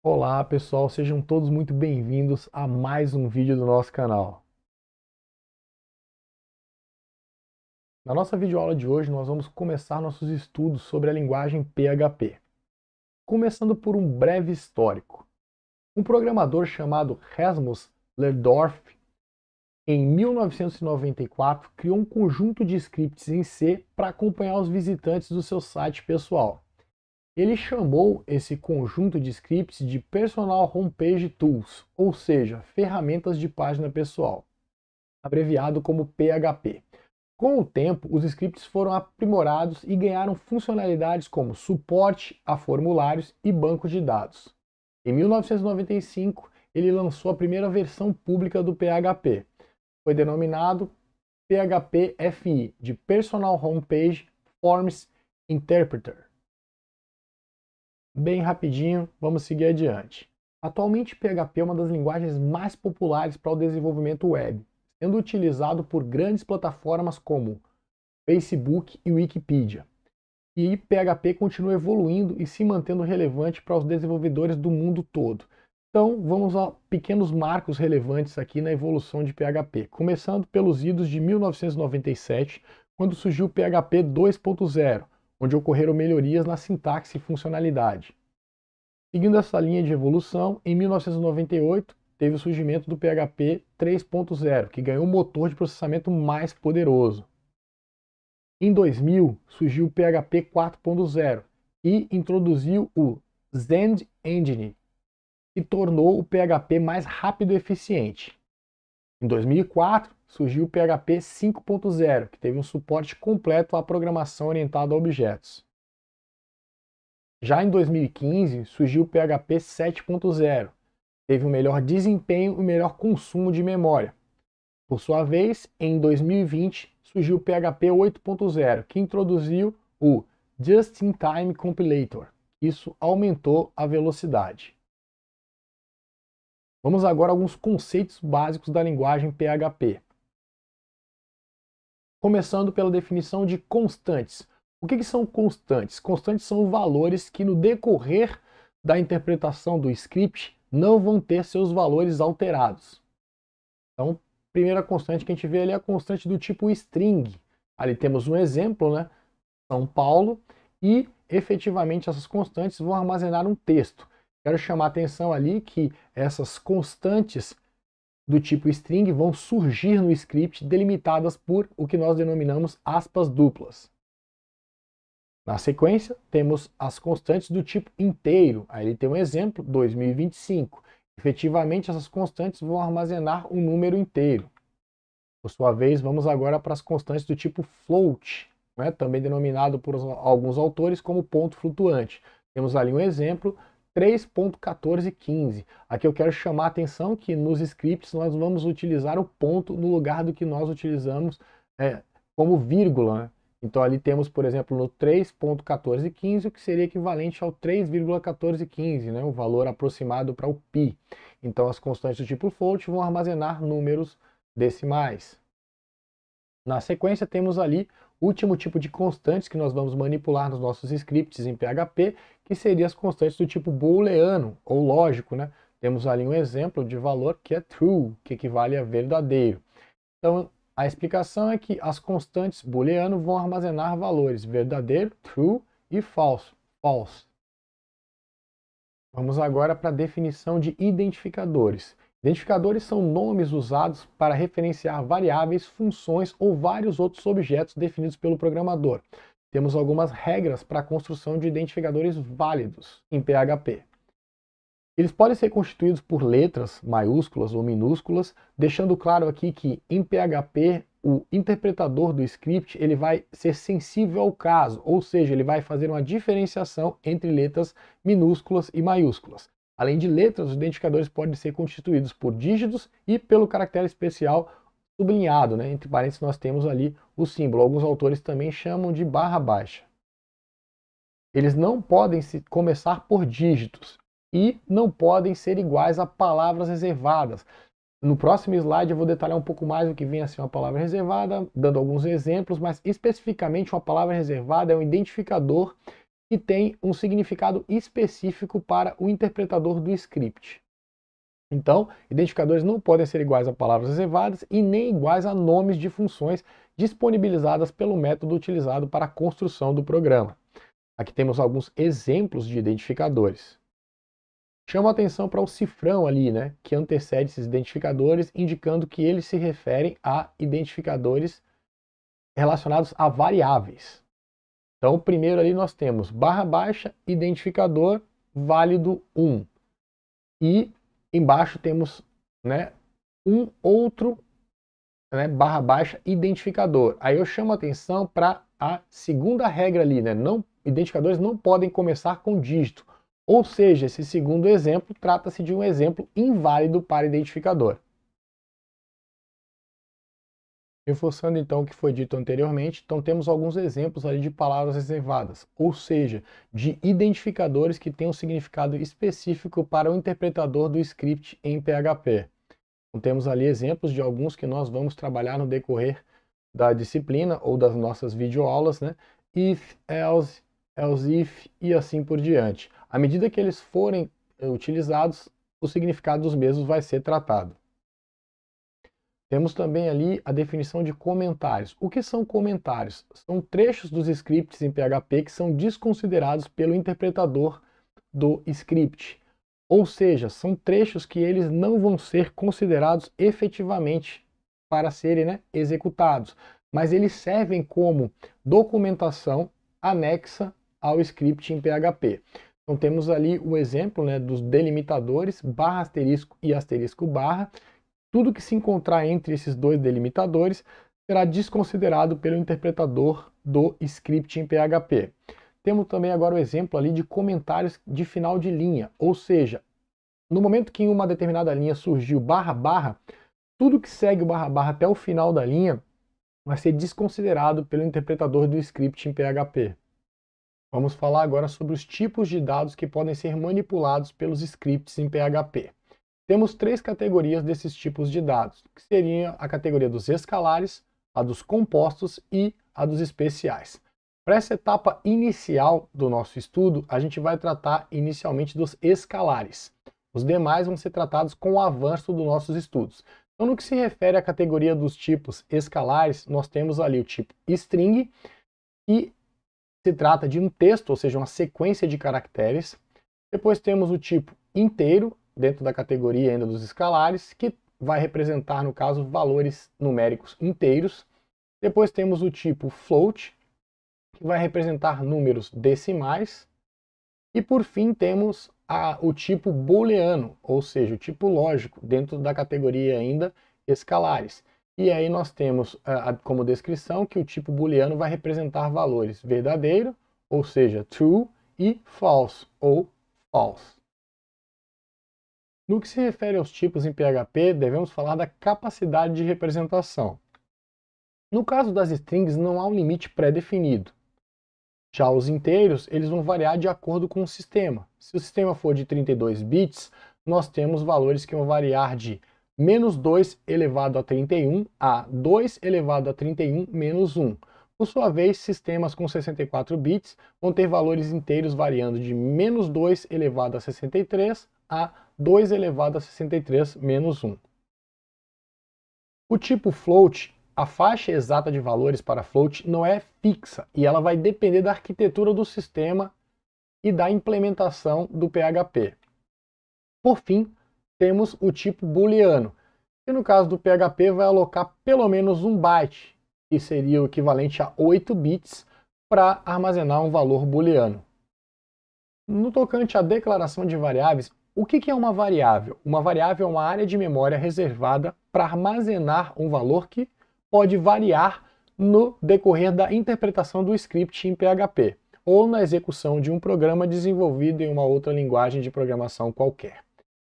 Olá pessoal, sejam todos muito bem-vindos a mais um vídeo do nosso canal. Na nossa videoaula de hoje nós vamos começar nossos estudos sobre a linguagem PHP. Começando por um breve histórico. Um programador chamado Rasmus Lerdorf, em 1994, criou um conjunto de scripts em C para acompanhar os visitantes do seu site pessoal. Ele chamou esse conjunto de scripts de Personal Homepage Tools, ou seja, ferramentas de página pessoal, abreviado como PHP. Com o tempo, os scripts foram aprimorados e ganharam funcionalidades como suporte a formulários e bancos de dados. Em 1995, ele lançou a primeira versão pública do PHP. Foi denominado PHP FI, de Personal Homepage Forms Interpreter. Bem rapidinho, vamos seguir adiante. Atualmente, PHP é uma das linguagens mais populares para o desenvolvimento web, sendo utilizado por grandes plataformas como Facebook e Wikipedia. E PHP continua evoluindo e se mantendo relevante para os desenvolvedores do mundo todo. Então, vamos a pequenos marcos relevantes aqui na evolução de PHP, começando pelos idos de 1997, quando surgiu o PHP 2.0, onde ocorreram melhorias na sintaxe e funcionalidade. Seguindo essa linha de evolução, em 1998 teve o surgimento do PHP 3.0, que ganhou um motor de processamento mais poderoso. Em 2000 surgiu o PHP 4.0 e introduziu o Zend Engine, que tornou o PHP mais rápido e eficiente. Em 2004 surgiu o PHP 5.0, que teve um suporte completo à programação orientada a objetos. Já em 2015 surgiu o PHP 7.0, teve um melhor desempenho e melhor consumo de memória. Por sua vez, em 2020 surgiu o PHP 8.0, que introduziu o Just-in-Time Compilator. Isso aumentou a velocidade. Vamos agora a alguns conceitos básicos da linguagem PHP. Começando pela definição de constantes. O que são constantes? Constantes são valores que no decorrer da interpretação do script não vão ter seus valores alterados. Então, a primeira constante que a gente vê ali é a constante do tipo string. Ali temos um exemplo, né? São Paulo, e efetivamente essas constantes vão armazenar um texto. Quero chamar a atenção ali que essas constantes do tipo string vão surgir no script delimitadas por o que nós denominamos aspas duplas. Na sequência, temos as constantes do tipo inteiro. Aí ele tem um exemplo, 2025. Efetivamente, essas constantes vão armazenar um número inteiro. Por sua vez, vamos agora para as constantes do tipo float, né? Também denominado por alguns autores como ponto flutuante. Temos ali um exemplo, 3.1415. Aqui eu quero chamar a atenção que nos scripts nós vamos utilizar o ponto no lugar do que nós utilizamos como vírgula, né? Então ali temos, por exemplo, no 3.1415, o que seria equivalente ao 3,1415, né? O valor aproximado para o π. Então as constantes do tipo float vão armazenar números decimais. Na sequência temos ali o último tipo de constantes que nós vamos manipular nos nossos scripts em PHP, que seriam as constantes do tipo booleano, ou lógico, né? Temos ali um exemplo de valor que é true, que equivale a verdadeiro. Então, a explicação é que as constantes booleano vão armazenar valores verdadeiro, true, e falso, false. Vamos agora para a definição de identificadores. Identificadores são nomes usados para referenciar variáveis, funções ou vários outros objetos definidos pelo programador. Temos algumas regras para a construção de identificadores válidos em PHP. Eles podem ser constituídos por letras maiúsculas ou minúsculas, deixando claro aqui que em PHP o interpretador do script ele vai ser sensível ao caso, ou seja, ele vai fazer uma diferenciação entre letras minúsculas e maiúsculas. Além de letras, os identificadores podem ser constituídos por dígitos e pelo caractere especial sublinhado, né? Entre parênteses nós temos ali o símbolo. Alguns autores também chamam de barra baixa. Eles não podem começar por dígitos e não podem ser iguais a palavras reservadas. No próximo slide eu vou detalhar um pouco mais o que vem a ser uma palavra reservada, dando alguns exemplos, mas especificamente uma palavra reservada é um identificador que tem um significado específico para o interpretador do script. Então, identificadores não podem ser iguais a palavras reservadas e nem iguais a nomes de funções disponibilizadas pelo método utilizado para a construção do programa. Aqui temos alguns exemplos de identificadores. Chama a atenção para o cifrão ali, né, que antecede esses identificadores, indicando que eles se referem a identificadores relacionados a variáveis. Então, primeiro ali nós temos barra baixa, identificador válido 1. E embaixo temos, né, um outro, né, barra baixa, identificador. Aí eu chamo a atenção para a segunda regra ali, né, identificadores não podem começar com dígito. Ou seja, esse segundo exemplo trata-se de um exemplo inválido para identificador. Reforçando então o que foi dito anteriormente, então temos alguns exemplos ali de palavras reservadas, ou seja, de identificadores que têm um significado específico para o interpretador do script em PHP. Então temos ali exemplos de alguns que nós vamos trabalhar no decorrer da disciplina ou das nossas videoaulas, né? If, else, else if e assim por diante. À medida que eles forem utilizados, o significado dos mesmos vai ser tratado. Temos também ali a definição de comentários. O que são comentários? São trechos dos scripts em PHP que são desconsiderados pelo interpretador do script. Ou seja, são trechos que eles não vão ser considerados efetivamente para serem, né, executados, mas eles servem como documentação anexa ao script em PHP. Então temos ali o exemplo, né, dos delimitadores, barra asterisco e asterisco barra. Tudo que se encontrar entre esses dois delimitadores será desconsiderado pelo interpretador do script em PHP. Temos também agora o exemplo ali de comentários de final de linha, ou seja, no momento que em uma determinada linha surgiu barra barra, tudo que segue o barra barra até o final da linha vai ser desconsiderado pelo interpretador do script em PHP. Vamos falar agora sobre os tipos de dados que podem ser manipulados pelos scripts em PHP. Temos três categorias desses tipos de dados, que seriam a categoria dos escalares, a dos compostos e a dos especiais. Para essa etapa inicial do nosso estudo, a gente vai tratar inicialmente dos escalares. Os demais vão ser tratados com o avanço dos nossos estudos. Então, no que se refere à categoria dos tipos escalares, nós temos ali o tipo string, que se trata de um texto, ou seja, uma sequência de caracteres. Depois temos o tipo inteiro, dentro da categoria ainda dos escalares, que vai representar, no caso, valores numéricos inteiros. Depois temos o tipo float, que vai representar números decimais. E por fim temos o tipo booleano, ou seja, o tipo lógico, dentro da categoria ainda escalares. E aí nós temos como descrição que o tipo booleano vai representar valores verdadeiro, ou seja, true, e false, ou false. No que se refere aos tipos em PHP, devemos falar da capacidade de representação. No caso das strings, não há um limite pré-definido. Já os inteiros, eles vão variar de acordo com o sistema. Se o sistema for de 32 bits, nós temos valores que vão variar de -2 elevado a 31 a 2 elevado a 31 menos 1. Por sua vez, sistemas com 64 bits vão ter valores inteiros variando de -2 elevado a 63 a 2 elevado a 63 menos 1. O tipo float, a faixa exata de valores para float não é fixa e ela vai depender da arquitetura do sistema e da implementação do PHP. Por fim, temos o tipo booleano, que no caso do PHP vai alocar pelo menos 1 byte, que seria o equivalente a 8 bits, para armazenar um valor booleano. No tocante à declaração de variáveis, o que é uma variável? Uma variável é uma área de memória reservada para armazenar um valor que pode variar no decorrer da interpretação do script em PHP, ou na execução de um programa desenvolvido em uma outra linguagem de programação qualquer.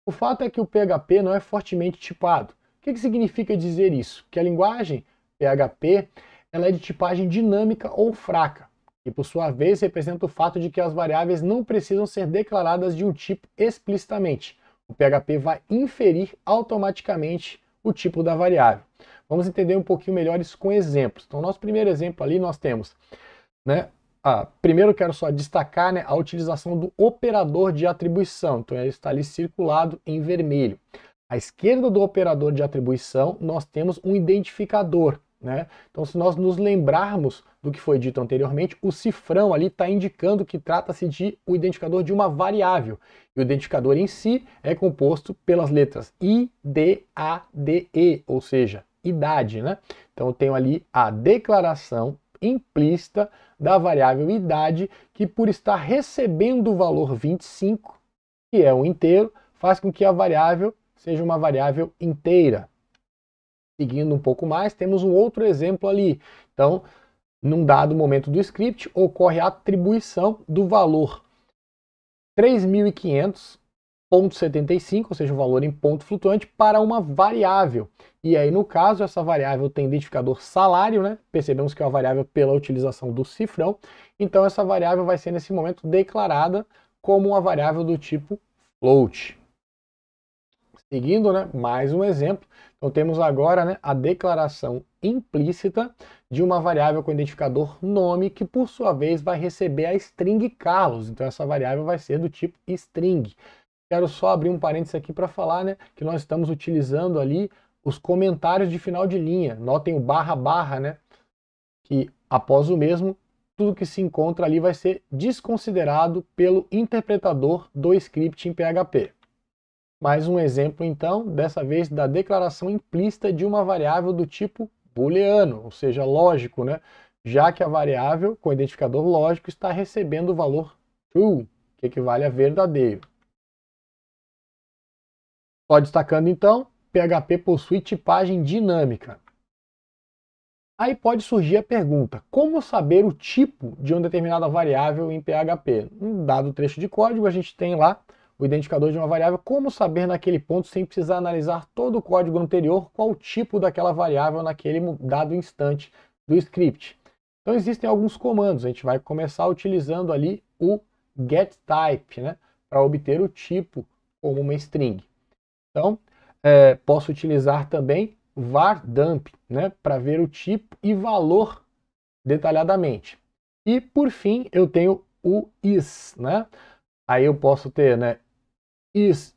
O fato é que o PHP não é fortemente tipado. O que significa dizer isso? Que a linguagem PHP ela é de tipagem dinâmica ou fraca, e por sua vez representa o fato de que as variáveis não precisam ser declaradas de um tipo explicitamente. O PHP vai inferir automaticamente o tipo da variável. Vamos entender um pouquinho melhor isso com exemplos. Então, nosso primeiro exemplo ali nós temos, né, primeiro eu quero só destacar, né, a utilização do operador de atribuição. Então ele está ali circulado em vermelho. À esquerda do operador de atribuição, nós temos um identificador, né? Então, se nós nos lembrarmos do que foi dito anteriormente, o cifrão ali está indicando que trata-se de o identificador de uma variável. E o identificador em si é composto pelas letras I, D, A, D, E, ou seja, idade, né? Então, eu tenho ali a declaração implícita da variável idade, que por estar recebendo o valor 25, que é um inteiro, faz com que a variável seja uma variável inteira. Seguindo um pouco mais, temos um outro exemplo ali. Então, num dado momento do script, ocorre a atribuição do valor 3.500,75, ou seja, um valor em ponto flutuante, para uma variável. E aí, no caso, essa variável tem identificador salário, né? Percebemos que é uma variável pela utilização do cifrão. Então, essa variável vai ser, nesse momento, declarada como uma variável do tipo float. Seguindo, né, mais um exemplo, então temos agora, né, a declaração implícita de uma variável com identificador nome, que por sua vez vai receber a string Carlos. Então essa variável vai ser do tipo string. Quero só abrir um parênteses aqui para falar, né, que nós estamos utilizando ali os comentários de final de linha. Notem o barra barra, né, que após o mesmo, tudo que se encontra ali vai ser desconsiderado pelo interpretador do script em PHP. Mais um exemplo, então, dessa vez da declaração implícita de uma variável do tipo booleano, ou seja, lógico, né? Já que a variável com identificador lógico está recebendo o valor true, que equivale a verdadeiro. Só destacando, então, PHP possui tipagem dinâmica. Aí pode surgir a pergunta, como saber o tipo de uma determinada variável em PHP? Um dado trecho de código, a gente tem lá o identificador de uma variável, como saber naquele ponto, sem precisar analisar todo o código anterior, qual o tipo daquela variável naquele dado instante do script. Então existem alguns comandos, a gente vai começar utilizando ali o getType, né, para obter o tipo como uma string. Então, posso utilizar também var_dump, né, para ver o tipo e valor detalhadamente. E por fim, eu tenho o is, né? Aí eu posso ter, né, is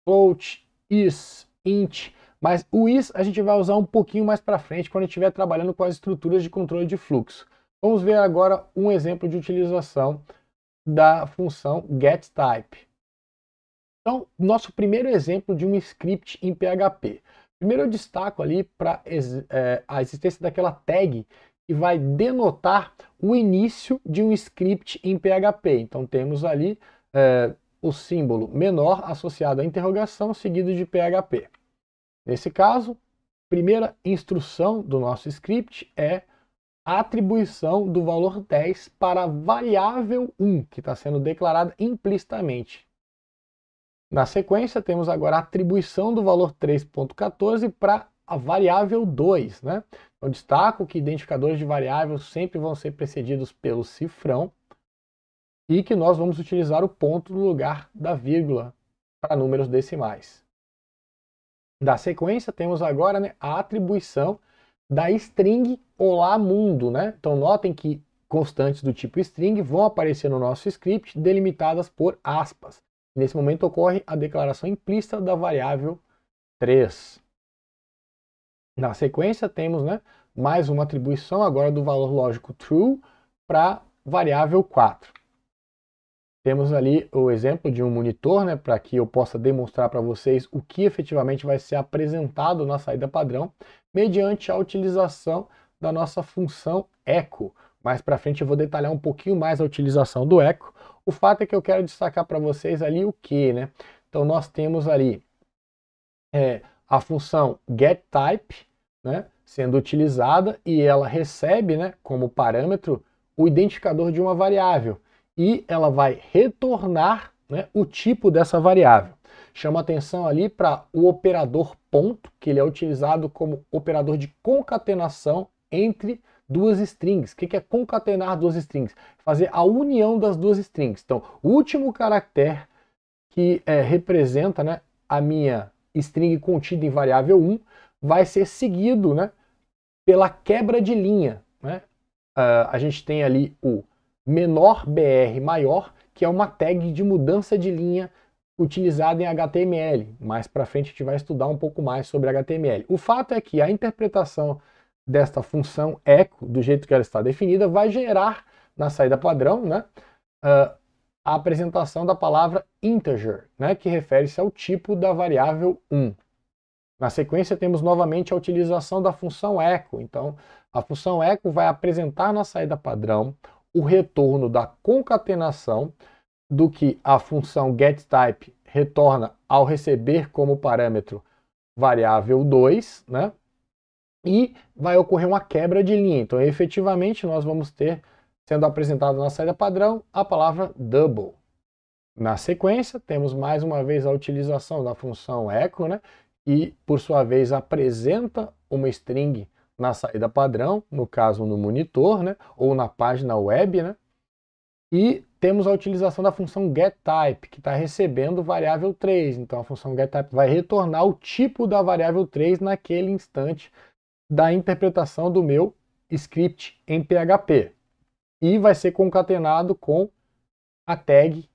float, is int, mas o is a gente vai usar um pouquinho mais para frente quando a gente estiver trabalhando com as estruturas de controle de fluxo. Vamos ver agora um exemplo de utilização da função getType. Então, nosso primeiro exemplo de um script em PHP. Primeiro eu destaco ali para a existência daquela tag que vai denotar o início de um script em PHP. Então temos ali o símbolo menor associado à interrogação seguido de PHP. Nesse caso, primeira instrução do nosso script é a atribuição do valor 10 para a variável 1, que está sendo declarada implicitamente. Na sequência, temos agora a atribuição do valor 3.14 para a variável 2, né? Eu destaco que identificadores de variáveis sempre vão ser precedidos pelo cifrão e que nós vamos utilizar o ponto no lugar da vírgula para números decimais. Da sequência, temos agora, né, a atribuição da string Olá Mundo, né? Então notem que constantes do tipo string vão aparecer no nosso script delimitadas por aspas. Nesse momento ocorre a declaração implícita da variável 3. Na sequência temos, né, mais uma atribuição agora do valor lógico true para a variável 4. Temos ali o exemplo de um monitor, né, para que eu possa demonstrar para vocês o que efetivamente vai ser apresentado na saída padrão, mediante a utilização da nossa função echo. Mais para frente eu vou detalhar um pouquinho mais a utilização do echo. O fato é que eu quero destacar para vocês ali o que, né? Então nós temos ali a função getType, né, sendo utilizada e ela recebe, né, como parâmetro o identificador de uma variável e ela vai retornar, né, o tipo dessa variável. Chama atenção ali para o operador ponto, que ele é utilizado como operador de concatenação entre duas strings. O que é concatenar duas strings? Fazer a união das duas strings. Então, o último caractere que representa, né, a minha string contida em variável 1 vai ser seguido, né, pela quebra de linha, né? a gente tem ali o menor BR maior, que é uma tag de mudança de linha utilizada em HTML. Mais para frente a gente vai estudar um pouco mais sobre HTML. O fato é que a interpretação desta função echo, do jeito que ela está definida, vai gerar na saída padrão, né, a apresentação da palavra integer, né, que refere-se ao tipo da variável 1. Na sequência temos novamente a utilização da função echo. Então, a função echo vai apresentar na saída padrão o retorno da concatenação do que a função getType retorna ao receber como parâmetro variável 2, né? E vai ocorrer uma quebra de linha. Então, efetivamente, nós vamos ter, sendo apresentado na saída padrão, a palavra double. Na sequência, temos mais uma vez a utilização da função echo, né? E, por sua vez, apresenta uma string na saída padrão, no caso no monitor, né? Ou na página web, né? E temos a utilização da função getType, que está recebendo variável 3. Então a função getType vai retornar o tipo da variável 3 naquele instante da interpretação do meu script em PHP. E vai ser concatenado com a tag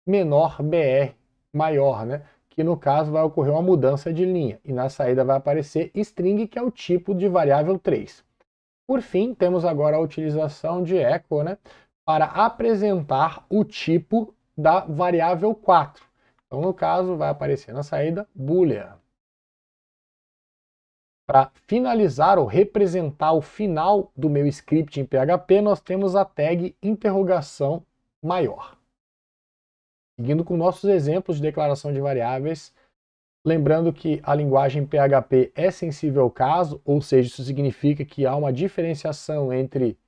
menor BR maior, né? Que no caso vai ocorrer uma mudança de linha. E na saída vai aparecer string, que é o tipo de variável 3. Por fim, temos agora a utilização de echo, né, para apresentar o tipo da variável 4. Então, no caso, vai aparecer na saída boolean. Para finalizar ou representar o final do meu script em PHP, nós temos a tag interrogação maior. Seguindo com nossos exemplos de declaração de variáveis, lembrando que a linguagem PHP é sensível ao caso, ou seja, isso significa que há uma diferenciação entre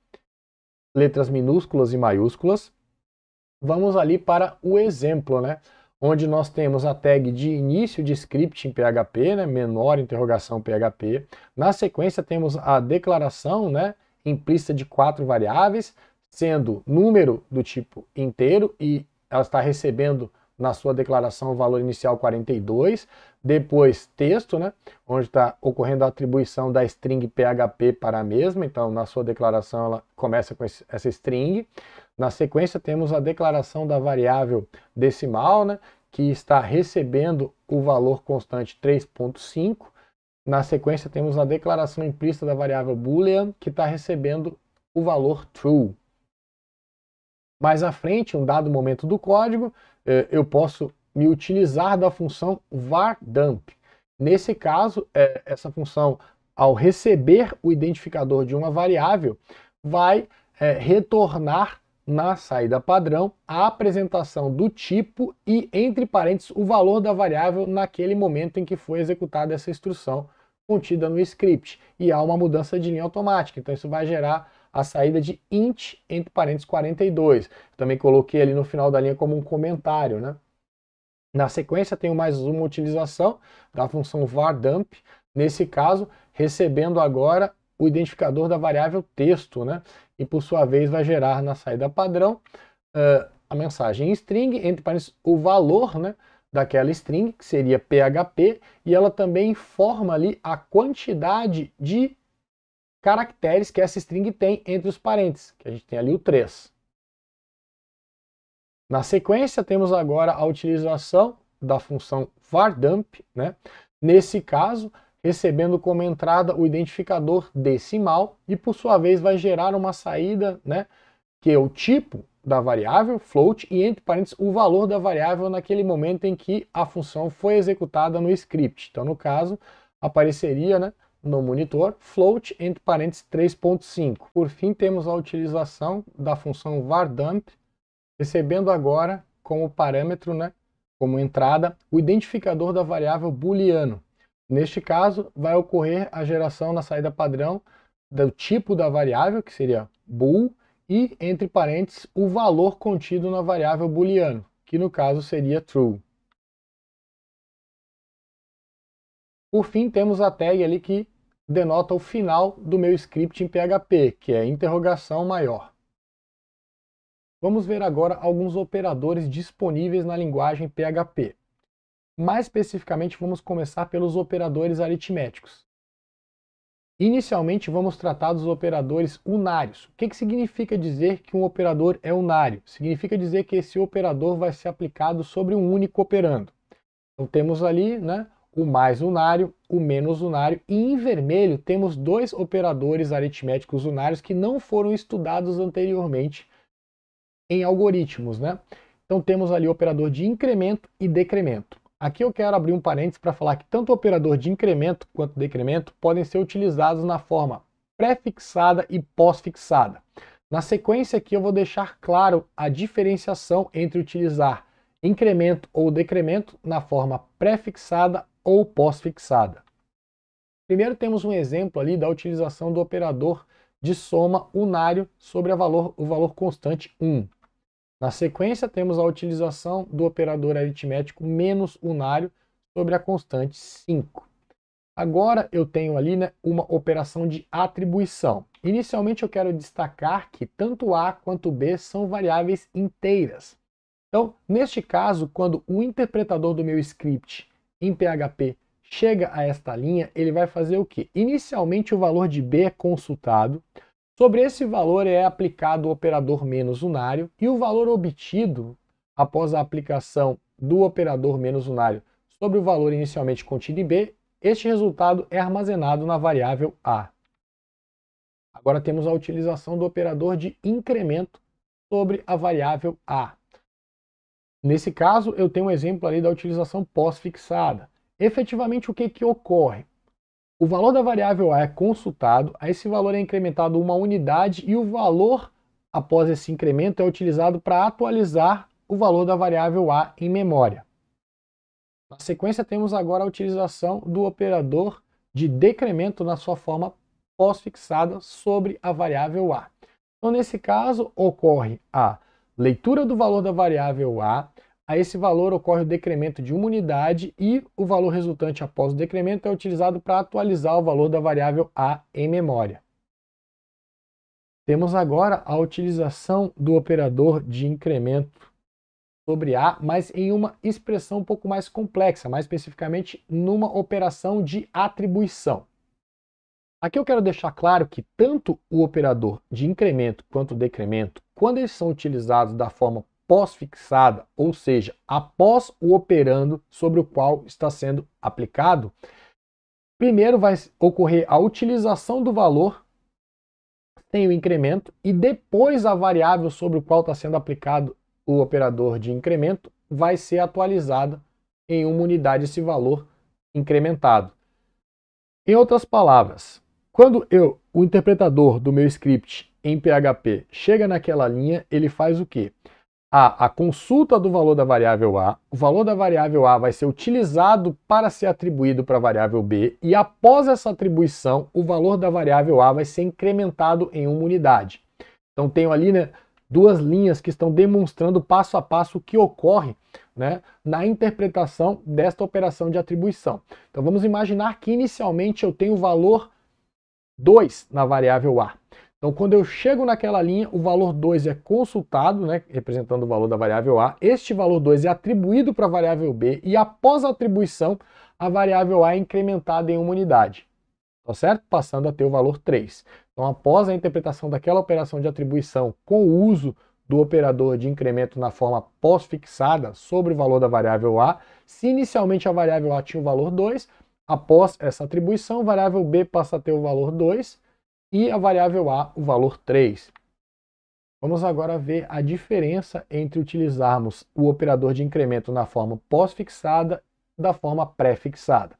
letras minúsculas e maiúsculas. Vamos ali para o exemplo, né? Onde nós temos a tag de início de script em PHP, né? Menor interrogação PHP. Na sequência temos a declaração, né, implícita de 4 variáveis, sendo número do tipo inteiro, e ela está recebendo na sua declaração o valor inicial 42, depois texto, né, onde está ocorrendo a atribuição da string PHP para a mesma, então na sua declaração ela começa com essa string. Na sequência temos a declaração da variável decimal, né, que está recebendo o valor constante 3.5. Na sequência temos a declaração implícita da variável boolean, que está recebendo o valor true. Mais à frente, um dado momento do código, eu posso me utilizar da função var_dump. Nesse caso, essa função, ao receber o identificador de uma variável, vai retornar na saída padrão a apresentação do tipo e, entre parênteses, o valor da variável naquele momento em que foi executada essa instrução contida no script. E há uma mudança de linha automática, então isso vai gerar a saída de int, entre parênteses, 42. Também coloquei ali no final da linha como um comentário, né? Na sequência, tenho mais uma utilização da função var_dump, nesse caso, recebendo agora o identificador da variável texto, né? E por sua vez vai gerar na saída padrão a mensagem em string, entre parênteses, o valor, né, daquela string, que seria PHP, e ela também informa ali a quantidade de caracteres que essa string tem entre os parênteses, que a gente tem ali o 3. Na sequência, temos agora a utilização da função var_dump, né? Nesse caso, recebendo como entrada o identificador decimal, e por sua vez vai gerar uma saída, né, que é o tipo da variável, float, e entre parênteses o valor da variável naquele momento em que a função foi executada no script. Então, no caso, apareceria, né, no monitor, float, entre parênteses 3.5. Por fim, temos a utilização da função var_dump, recebendo agora como parâmetro, né, como entrada, o identificador da variável booleano. Neste caso, vai ocorrer a geração na saída padrão do tipo da variável, que seria bool, e, entre parênteses, o valor contido na variável booleano, que no caso seria true. Por fim, temos a tag ali que denota o final do meu script em PHP, que é interrogação maior. Vamos ver agora alguns operadores disponíveis na linguagem PHP. Mais especificamente, vamos começar pelos operadores aritméticos. Inicialmente, vamos tratar dos operadores unários. O que significa dizer que um operador é unário? Significa dizer que esse operador vai ser aplicado sobre um único operando. Então, temos ali, né, o mais unário, o menos unário, e em vermelho temos dois operadores aritméticos unários que não foram estudados anteriormente em algoritmos, né? Então, temos ali o operador de incremento e decremento. Aqui eu quero abrir um parênteses para falar que tanto o operador de incremento quanto decremento podem ser utilizados na forma pré-fixada e pós-fixada. Na sequência aqui eu vou deixar claro a diferenciação entre utilizar incremento ou decremento na forma pré-fixada ou pós-fixada. Primeiro temos um exemplo ali da utilização do operador de soma unário sobre o valor constante 1. Na sequência, temos a utilização do operador aritmético menos unário sobre a constante 5. Agora eu tenho ali, né, uma operação de atribuição. Inicialmente eu quero destacar que tanto A quanto B são variáveis inteiras. Então, neste caso, quando o interpretador do meu script em PHP chega a esta linha, ele vai fazer o quê? Inicialmente o valor de B é consultado. Sobre esse valor é aplicado o operador menos unário e o valor obtido após a aplicação do operador menos unário sobre o valor inicialmente contido em B, este resultado é armazenado na variável A. Agora temos a utilização do operador de incremento sobre a variável A. Nesse caso, eu tenho um exemplo ali da utilização pós-fixada. Efetivamente, o que ocorre? O valor da variável A é consultado, a esse valor é incrementado uma unidade e o valor após esse incremento é utilizado para atualizar o valor da variável A em memória. Na sequência, temos agora a utilização do operador de decremento na sua forma pós-fixada sobre a variável A. Então, nesse caso, ocorre a leitura do valor da variável A, a esse valor ocorre o decremento de uma unidade e o valor resultante após o decremento é utilizado para atualizar o valor da variável A em memória. Temos agora a utilização do operador de incremento sobre A, mas em uma expressão um pouco mais complexa, mais especificamente numa operação de atribuição. Aqui eu quero deixar claro que tanto o operador de incremento quanto o decremento, quando eles são utilizados da forma pós-fixada, ou seja, após o operando sobre o qual está sendo aplicado, primeiro vai ocorrer a utilização do valor sem o incremento e depois a variável sobre o qual está sendo aplicado o operador de incremento vai ser atualizada em uma unidade esse valor incrementado. Em outras palavras, quando o interpretador do meu script em PHP chega naquela linha, ele faz o quê? A consulta do valor da variável A, o valor da variável A vai ser utilizado para ser atribuído para a variável B e após essa atribuição, o valor da variável A vai ser incrementado em uma unidade. Então tenho ali, né, duas linhas que estão demonstrando passo a passo o que ocorre, né, na interpretação desta operação de atribuição. Então vamos imaginar que inicialmente eu tenho o valor 2 na variável A. Então, quando eu chego naquela linha, o valor 2 é consultado, né, representando o valor da variável A. Este valor 2 é atribuído para a variável B e após a atribuição, a variável A é incrementada em uma unidade. Tá certo? Passando a ter o valor 3. Então, após a interpretação daquela operação de atribuição com o uso do operador de incremento na forma pós-fixada sobre o valor da variável A, se inicialmente a variável A tinha o valor 2, após essa atribuição, a variável B passa a ter o valor 2, e a variável A o valor 3. Vamos agora ver a diferença entre utilizarmos o operador de incremento na forma pós-fixada e da forma pré-fixada.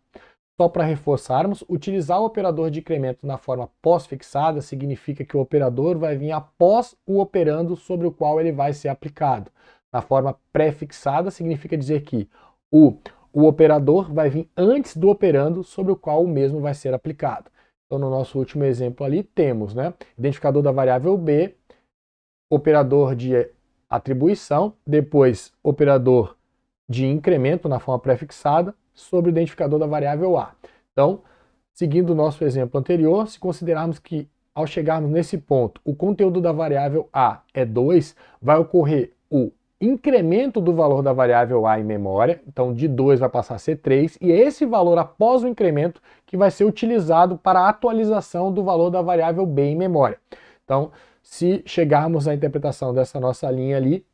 Só para reforçarmos, utilizar o operador de incremento na forma pós-fixada significa que o operador vai vir após o operando sobre o qual ele vai ser aplicado. Na forma pré-fixada significa dizer que o operador vai vir antes do operando sobre o qual o mesmo vai ser aplicado. Então, no nosso último exemplo ali, temos, né, identificador da variável B, operador de atribuição, depois operador de incremento na forma pré-fixada sobre o identificador da variável A. Então, seguindo o nosso exemplo anterior, se considerarmos que ao chegarmos nesse ponto, o conteúdo da variável A é 2, vai ocorrer o incremento do valor da variável A em memória, então de 2 vai passar a ser 3, e é esse valor após o incremento que vai ser utilizado para a atualização do valor da variável B em memória. Então, se chegarmos à interpretação dessa nossa linha ali,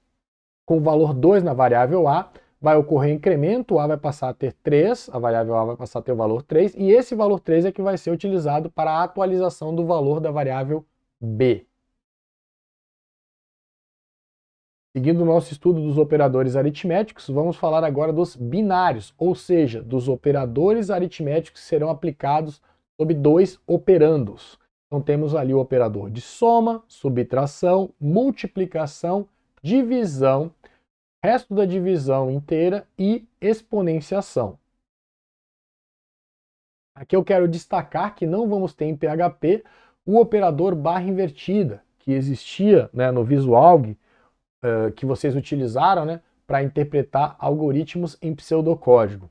com o valor 2 na variável A, vai ocorrer incremento, o A vai passar a ter 3, a variável A vai passar a ter o valor 3, e esse valor 3 é que vai ser utilizado para a atualização do valor da variável B. Seguindo o nosso estudo dos operadores aritméticos, vamos falar agora dos binários, ou seja, dos operadores aritméticos que serão aplicados sobre dois operandos. Então temos ali o operador de soma, subtração, multiplicação, divisão, resto da divisão inteira e exponenciação. Aqui eu quero destacar que não vamos ter em PHP o operador barra invertida, que existia, né, no VisualAlg, que vocês utilizaram, né, para interpretar algoritmos em pseudocódigo.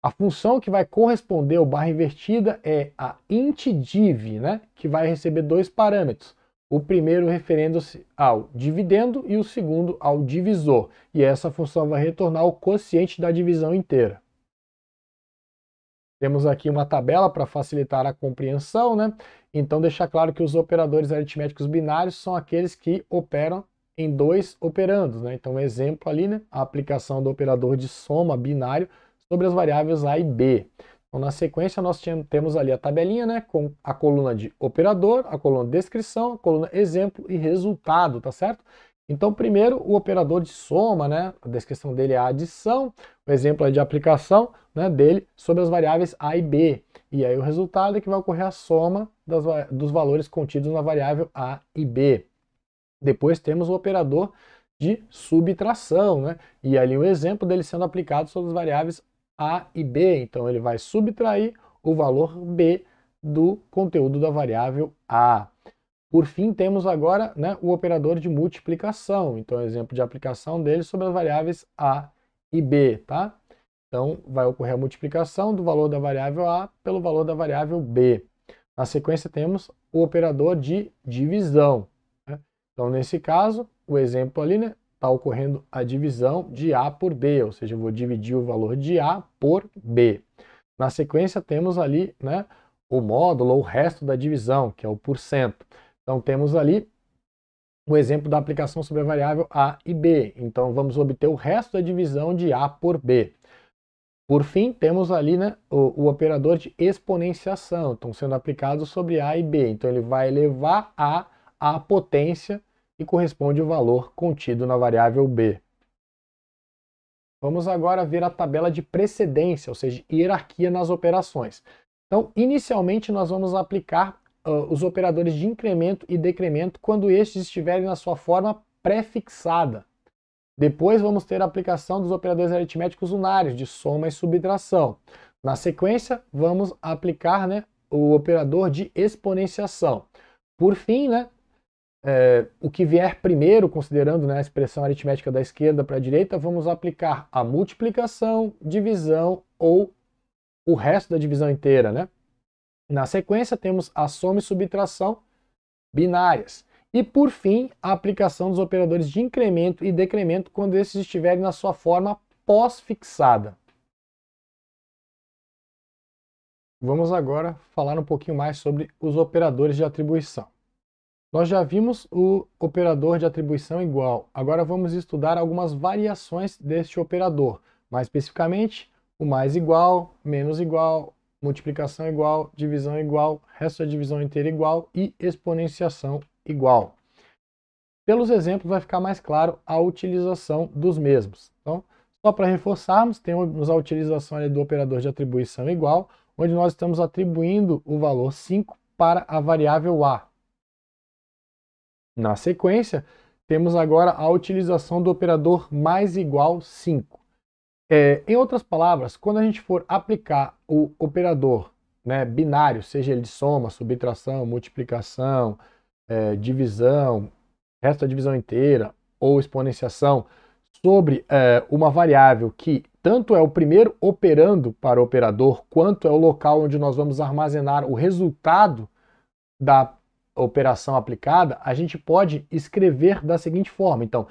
A função que vai corresponder ao barra invertida é a intdiv, né, que vai receber dois parâmetros. O primeiro referendo-se ao dividendo e o segundo ao divisor. E essa função vai retornar o quociente da divisão inteira. Temos aqui uma tabela para facilitar a compreensão, né? Então deixar claro que os operadores aritméticos binários são aqueles que operam em dois operandos, né? Então, exemplo ali, né? A aplicação do operador de soma binário sobre as variáveis A e B. Então, na sequência, nós temos ali a tabelinha, né? Com a coluna de operador, a coluna de descrição, a coluna exemplo e resultado, tá certo? Então, primeiro, o operador de soma, né? A descrição dele é a adição, o exemplo é de aplicação, né, dele sobre as variáveis A e B. E aí o resultado é que vai ocorrer a soma dos valores contidos na variável A e B. Depois temos o operador de subtração, né? E ali o exemplo dele sendo aplicado sobre as variáveis A e B. Então ele vai subtrair o valor B do conteúdo da variável A. Por fim, temos agora, né, o operador de multiplicação. Então, exemplo de aplicação dele sobre as variáveis A e B, tá? Então, vai ocorrer a multiplicação do valor da variável A pelo valor da variável B. Na sequência, temos o operador de divisão, né? Então, nesse caso, o exemplo ali, né, está ocorrendo a divisão de A por B, ou seja, eu vou dividir o valor de A por B. Na sequência, temos ali, né, o módulo ou o resto da divisão, que é o porcento. Então, temos ali o exemplo da aplicação sobre a variável A e B. Então, vamos obter o resto da divisão de A por B. Por fim, temos ali, né, o operador de exponenciação, então sendo aplicado sobre A e B. Então, ele vai elevar A à potência e corresponde ao valor contido na variável B. Vamos agora ver a tabela de precedência, ou seja, hierarquia nas operações. Então, inicialmente, nós vamos aplicar os operadores de incremento e decremento quando estes estiverem na sua forma pré-fixada. Depois vamos ter a aplicação dos operadores aritméticos unários, de soma e subtração. Na sequência, vamos aplicar, né, o operador de exponenciação. Por fim, né, o que vier primeiro, considerando, né, a expressão aritmética da esquerda para a direita, vamos aplicar a multiplicação, divisão ou o resto da divisão inteira, né? Na sequência, temos a soma e subtração binárias. E, por fim, a aplicação dos operadores de incremento e decremento quando esses estiverem na sua forma pós-fixada. Vamos agora falar um pouquinho mais sobre os operadores de atribuição. Nós já vimos o operador de atribuição igual. Agora vamos estudar algumas variações deste operador. Mais especificamente, o mais igual, menos igual, multiplicação igual, divisão igual, resto da divisão inteira igual e exponenciação igual. Pelos exemplos vai ficar mais claro a utilização dos mesmos. Então, só para reforçarmos, temos a utilização ali do operador de atribuição igual, onde nós estamos atribuindo o valor 5 para a variável A. Na sequência, temos agora a utilização do operador mais igual 5. Em outras palavras, quando a gente for aplicar o operador, né, binário, seja ele de soma, subtração, multiplicação, divisão, resto da divisão inteira ou exponenciação, sobre uma variável que tanto é o primeiro operando para o operador, quanto é o local onde nós vamos armazenar o resultado da operação aplicada, a gente pode escrever da seguinte forma. Então,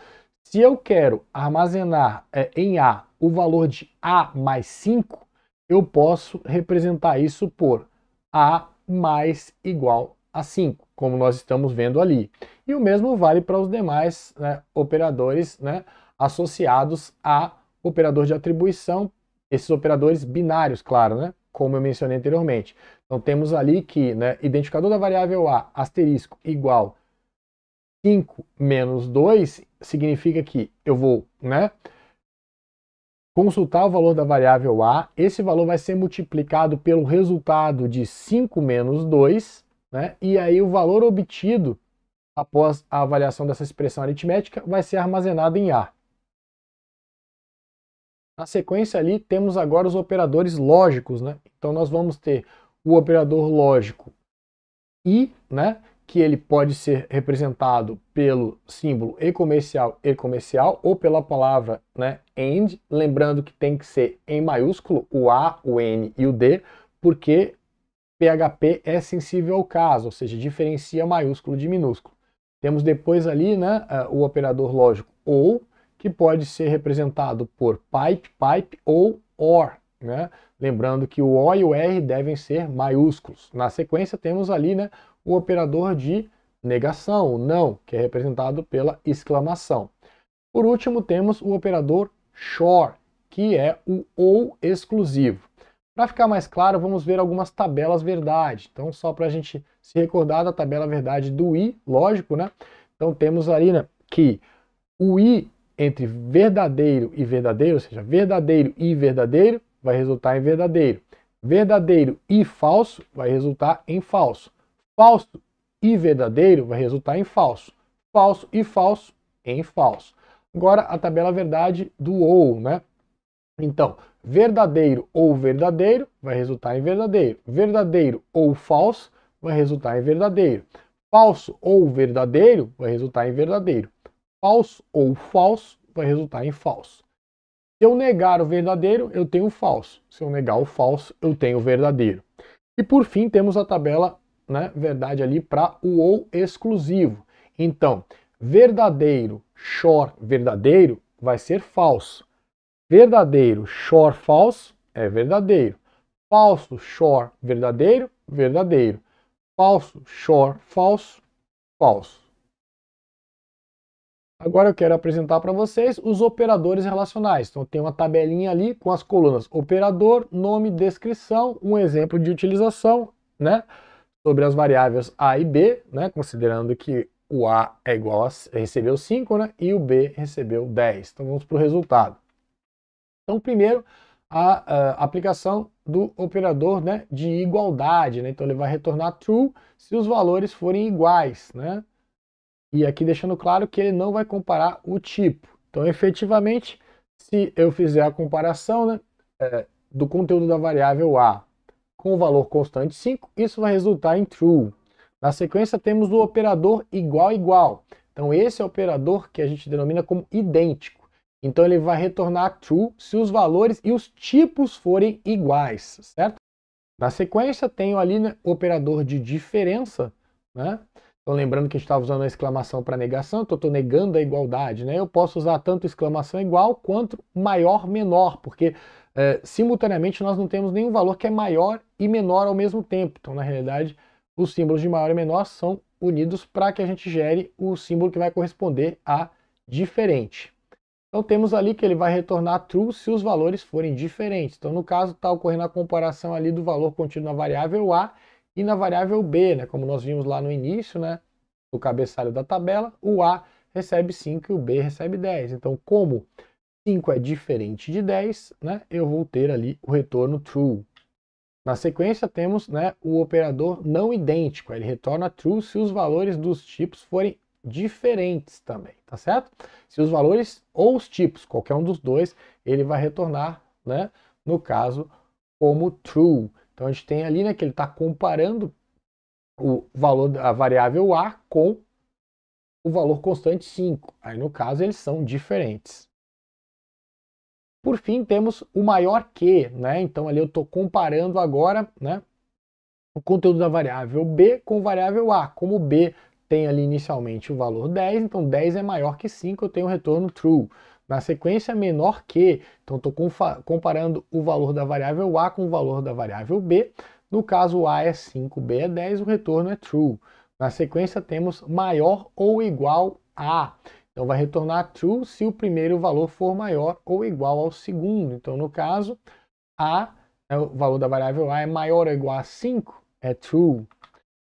Se eu quero armazenar em A o valor de A mais 5, eu posso representar isso por A mais igual a 5, como nós estamos vendo ali. E o mesmo vale para os demais, né, operadores, né, associados a operador de atribuição, esses operadores binários, claro, né, como eu mencionei anteriormente. Então temos ali que, né, identificador da variável A, asterisco, igual 5 menos 2, significa que eu vou, né, consultar o valor da variável A, esse valor vai ser multiplicado pelo resultado de 5 menos 2, né, e aí o valor obtido após a avaliação dessa expressão aritmética vai ser armazenado em A. Na sequência ali temos agora os operadores lógicos, né? Então nós vamos ter o operador lógico I, né, que ele pode ser representado pelo símbolo e comercial ou pela palavra, né, AND, lembrando que tem que ser em maiúsculo o A, o N e o D, porque PHP é sensível ao caso, ou seja, diferencia maiúsculo de minúsculo. Temos depois ali, né, o operador lógico OR, que pode ser representado por pipe ou OR, né? Lembrando que o O e o R devem ser maiúsculos. Na sequência temos ali, né, o operador de negação, o não, que é representado pela exclamação. Por último temos o operador SHOR, que é o OU exclusivo. Para ficar mais claro, vamos ver algumas tabelas verdade. Então, só para a gente se recordar da tabela verdade do I, lógico, né? Então, temos ali, né, que o I entre verdadeiro e verdadeiro, ou seja, verdadeiro e verdadeiro, vai resultar em verdadeiro. Verdadeiro e falso vai resultar em falso. Falso e verdadeiro vai resultar em falso. Falso e falso em falso. Agora, a tabela verdade do OU, né? Então, verdadeiro ou verdadeiro vai resultar em verdadeiro. Verdadeiro ou falso vai resultar em verdadeiro. Falso ou verdadeiro vai resultar em verdadeiro. Falso ou falso vai resultar em falso. Se eu negar o verdadeiro, eu tenho o falso. Se eu negar o falso, eu tenho o verdadeiro. E por fim, temos a tabela, né, verdade ali para o ou exclusivo. Então, verdadeiro, SHOR, verdadeiro, vai ser falso. Verdadeiro, SHOR, falso, é verdadeiro. Falso, SHOR, verdadeiro, verdadeiro. Falso, SHOR, falso, falso. Agora eu quero apresentar para vocês os operadores relacionais. Então tem uma tabelinha ali com as colunas operador, nome, descrição, um exemplo de utilização, né, sobre as variáveis A e B, né, considerando que o A é igual a recebeu 5, né, e o B recebeu 10. Então vamos para o resultado. Então primeiro a aplicação do operador, né, de igualdade, né, então ele vai retornar true se os valores forem iguais, né. E aqui deixando claro que ele não vai comparar o tipo. Então, efetivamente, se eu fizer a comparação, né, do conteúdo da variável A com o valor constante 5, isso vai resultar em true. Na sequência, temos o operador igual. Então, esse é o operador que a gente denomina como idêntico. Então, ele vai retornar true se os valores e os tipos forem iguais, certo? Na sequência, tenho ali, né, o operador de diferença, né? Então, lembrando que a gente estava usando a exclamação para negação, então eu estou negando a igualdade, né? Eu posso usar tanto exclamação igual quanto maior, menor, porque simultaneamente nós não temos nenhum valor que é maior e menor ao mesmo tempo. Então, na realidade, os símbolos de maior e menor são unidos para que a gente gere o símbolo que vai corresponder a diferente. Então, temos ali que ele vai retornar true se os valores forem diferentes. Então, no caso, está ocorrendo a comparação ali do valor contido na variável A e na variável B, né? Como nós vimos lá no início, né, do cabeçalho da tabela, o A recebe 5 e o B recebe 10. Então, como 5 é diferente de 10, né, eu vou ter ali o retorno true. Na sequência, temos, né, o operador não idêntico. Ele retorna true se os valores dos tipos forem diferentes também, tá certo? Se os valores ou os tipos, qualquer um dos dois, ele vai retornar, né, no caso, como true. Então a gente tem ali, né, que ele está comparando o valor da variável A com o valor constante 5. Aí no caso eles são diferentes. Por fim temos o maior que, né? Então ali eu estou comparando agora, né, o conteúdo da variável B com a variável A. Como B tem ali inicialmente o valor 10, então 10 é maior que 5, eu tenho o retorno true. Na sequência, menor que, então estou comparando o valor da variável A com o valor da variável B. No caso, A é 5, B é 10, o retorno é true. Na sequência, temos maior ou igual a. Então vai retornar true se o primeiro valor for maior ou igual ao segundo. Então, no caso, A, o valor da variável A é maior ou igual a 5, é true.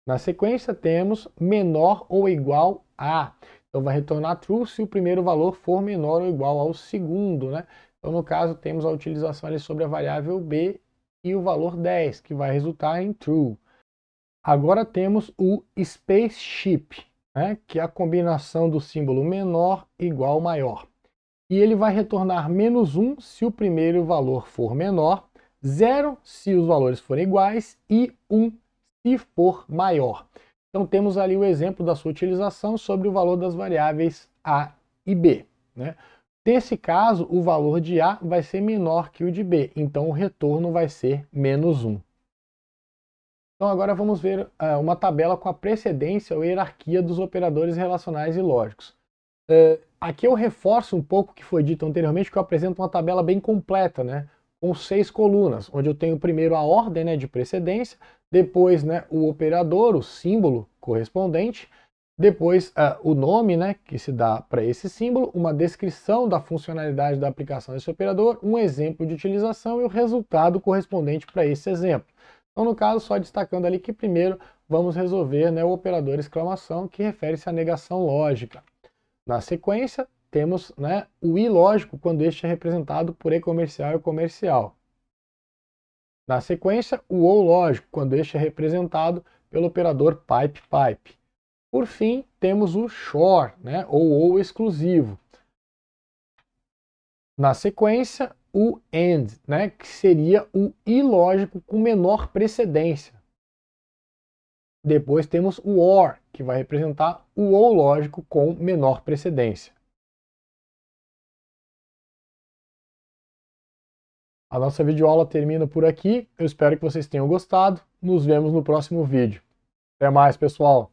Na sequência, temos menor ou igual a. Então vai retornar true se o primeiro valor for menor ou igual ao segundo, né? Então, no caso, temos a utilização ali sobre a variável B e o valor 10, que vai resultar em true. Agora temos o spaceship, né? Que é a combinação do símbolo menor igual maior. E ele vai retornar menos 1 se o primeiro valor for menor, 0 se os valores forem iguais e 1 se for maior. Então temos ali o exemplo da sua utilização sobre o valor das variáveis A e B, né? Nesse caso, o valor de A vai ser menor que o de B, então o retorno vai ser menos 1. Então agora vamos ver uma tabela com a precedência ou hierarquia dos operadores relacionais e lógicos. Aqui eu reforço um pouco o que foi dito anteriormente, que eu apresento uma tabela bem completa, né? Com 6 colunas, onde eu tenho primeiro a ordem, né, de precedência, depois, né, o operador, o símbolo correspondente, depois o nome, né, que se dá para esse símbolo, uma descrição da funcionalidade da aplicação desse operador, um exemplo de utilização e o resultado correspondente para esse exemplo. Então, no caso, só destacando ali que primeiro vamos resolver, né, o operador exclamação, que refere-se à negação lógica. Na sequência, temos, né, o i lógico, quando este é representado por e comercial e comercial. Na sequência, o ou lógico, quando este é representado pelo operador pipe. Por fim, temos o shor, né, ou exclusivo. Na sequência, o and, né, que seria o i lógico com menor precedência. Depois temos o or, que vai representar o ou lógico com menor precedência. A nossa videoaula termina por aqui. Eu espero que vocês tenham gostado. Nos vemos no próximo vídeo. Até mais, pessoal!